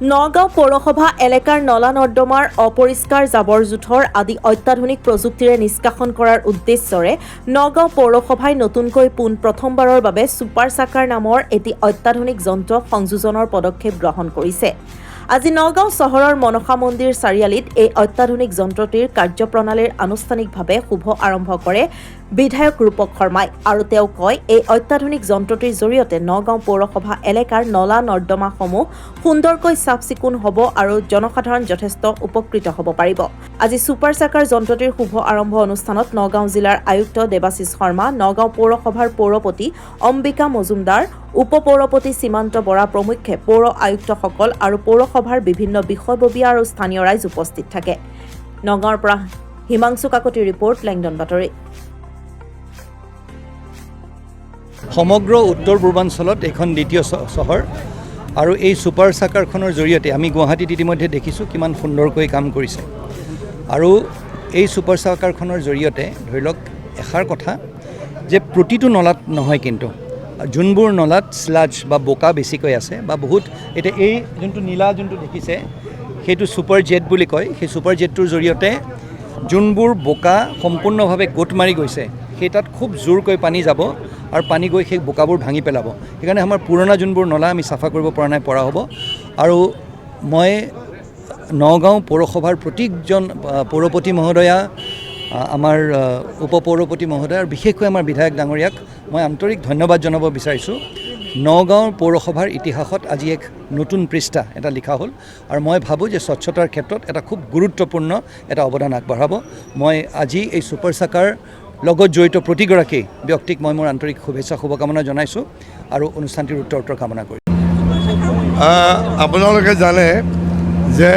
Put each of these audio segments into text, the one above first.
নগাঁও পৌৰসভা এলেকাৰ নলা নৰ্দমাৰ অপৰিষ্কাৰ জাবৰ জোঁথৰ আদি অত্যাধুনিক প্ৰযুক্তিৰে নিষ্কাশন কৰাৰ উদ্দেশ্যৰে নগাঁও পৌৰসভাই নতুনকৈ প্ৰথমবাৰৰ বাবে ছুপাৰ চাকাৰ নামৰ এটি অত্যাধুনিক যন্ত্ৰ সংযোজনৰ পদক্ষেপ গ্ৰহণ কৰিছে। আজি নগাঁও চহৰৰ মনসা মন্দিৰ চাৰিআলিত এই অত্যাধুনিক যন্ত্ৰটিৰ কাৰ্যপ্ৰণালীৰ আনুষ্ঠানিকভাৱে শুভ আৰম্ভ কৰে বিধায়ক ৰূপক শৰ্মাই আৰু তেওঁ কয়, এই অত্যাধুনিক যন্ত্ৰটিৰ জৰিয়তে নগাঁও পৌৰসভা এলেকাৰ নলা নৰ্দমাসমূহ সুন্দৰকৈ চাফ চিকুণ হ'ব আৰু জনসাধাৰণ যথেষ্ট উপকৃত হ'ব পাৰিব। আজি ছুপাৰ চাকাৰ যন্ত্ৰটিৰ শুভ আৰম্ভ অনুষ্ঠানত নগাঁও জিলাৰ আয়ুক্ত দেৱাশিষ শৰ্মা, নগাঁও পৌৰসভাৰ পৌৰপতি অম্বিকা মজুমদাৰ, উপ পৌৰপতি সীমান্ত বৰা প্ৰমুখ্যে পৌৰ আয়ুক্তসকল আৰু পৌৰসভাৰ বিভিন্ন বিষয়ববীয়া আৰু স্থানীয় ৰাইজ উপস্থিত থাকে। নগাঁৱৰ পৰা হিমাংশু কাকতিৰ ৰিপৰ্ট, লেংডন বাতৰি। সমগ্ৰ উত্তৰ পূৰ্বাঞ্চলত এখন দ্বিতীয় চহৰ আৰু এই ছুপাৰ চাকাৰখনৰ জৰিয়তে আমি গুৱাহাটীত ইতিমধ্যে দেখিছোঁ কিমান সুন্দৰকৈ কাম কৰিছে। আৰু এই ছুপাৰ চাকাৰখনৰ জৰিয়তে ধৰি লওক এষাৰ কথা যে প্ৰতিটো নলাত নহয়, কিন্তু যোনবোৰ নলাত স্লাজ বা বোকা বেছিকৈ আছে বা বহুত, এতিয়া এই যোনটো নীলা যোনটো দেখিছে সেইটো ছুপাৰ জেট বুলি কয়। সেই ছুপাৰ জেটটোৰ জৰিয়তে যোনবোৰ বোকা সম্পূৰ্ণভাৱে গোট মাৰি গৈছে সেই তাত খুব জোৰকৈ পানী যাব আৰু পানী গৈ সেই বোকাবোৰ ভাঙি পেলাব। সেইকাৰণে আমাৰ পুৰণা যোনবোৰ নলা আমি চাফা কৰিব পৰা নাই, পৰা হ'ব। আৰু মই নগাঁও পৌৰসভাৰ প্ৰত্যেকজন পৌৰপতি মহোদয়া, আমাৰ উপ পৌৰপতি মহোদয় আৰু বিশেষকৈ আমাৰ বিধায়ক ডাঙৰীয়াক মই আন্তৰিক ধন্যবাদ জনাব বিচাৰিছোঁ। নগাঁও পৌৰসভাৰ ইতিহাসত আজি এক নতুন পৃষ্ঠা এটা লিখা হ'ল আৰু মই ভাবোঁ যে স্বচ্ছতাৰ ক্ষেত্ৰত এটা খুব গুৰুত্বপূৰ্ণ এটা অৱদান আগবঢ়াব। মই আজি এই ছুপাৰ চাকাৰ লগত জড়িত প্ৰতিগৰাকী ব্যক্তিক মই মোৰ আন্তৰিক শুভকামনা জনাইছোঁ আৰু অনুষ্ঠানটিৰ উত্তৰ কামনা কৰিছোঁ। আপোনালোকে জানে যে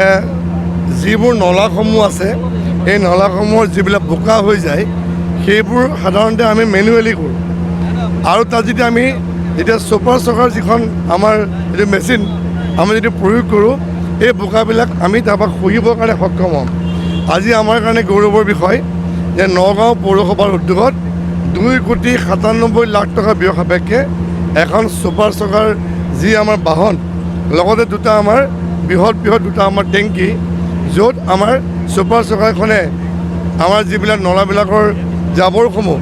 যিবোৰ নলাসমূহ আছে, এই নলাসমূহৰ যিবিলাক বোকা হৈ যায় সেইবোৰ সাধাৰণতে আমি মেনুৱেলি কৰোঁ। আৰু তাত যেতিয়া আমি ছুপাৰ চাকাৰ যিখন আমাৰ যিটো মেচিন আমি যদি প্ৰয়োগ কৰোঁ, এই বোকাবিলাক আমি তাৰপৰা খহিবৰ কাৰণে সক্ষম হ'ম। আজি আমাৰ কাৰণে গৌৰৱৰ বিষয় যে নগাঁও পৌৰসভাৰ উদ্যোগত 2,97,00,000 টকা ব্যয় সাপেক্ষে এখন ছুপাৰ চাকাৰ যি আমাৰ বাহন, লগতে দুটা আমাৰ বৃহৎ দুটা আমাৰ টেংকি, য'ত আমাৰ ছুপাৰ চাকাৰখনে আমাৰ যিবিলাক নলাবিলাকৰ জাবৰসমূহ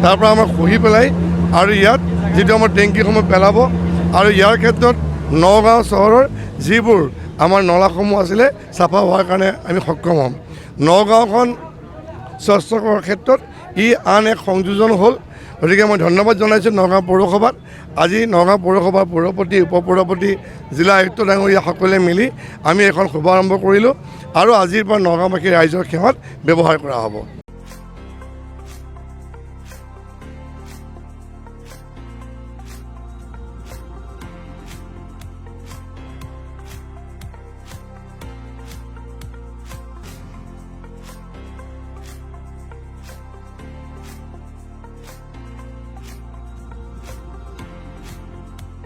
তাৰ পৰা আমাৰ খহি পেলাই আৰু ইয়াত যিটো আমাৰ টেংকিসমূহ পেলাব। আৰু ইয়াৰ ক্ষেত্ৰত নগাঁও চহৰৰ যিবোৰ আমাৰ নলাসমূহ আছিলে চাফা হোৱাৰ কাৰণে আমি সক্ষম হ'ম। নগাঁওখন স্বচ্ছ কৰাৰ ক্ষেত্ৰত ই আন এক সংযোজন হ'ল। গতিকে মই ধন্যবাদ জনাইছোঁ নগাঁও পৌৰসভাত। আজি নগাঁও পৌৰসভাৰ পৌৰপতি, উপ পৌৰপতি, জিলা আয়ুক্ত ডাঙৰীয়া সকলোৱে মিলি আমি এখন শুভাৰম্ভ কৰিলোঁ আৰু আজিৰ পৰা নগাঁওবাসী ৰাইজৰ সেৱাত ব্যৱহাৰ কৰা হ'ব।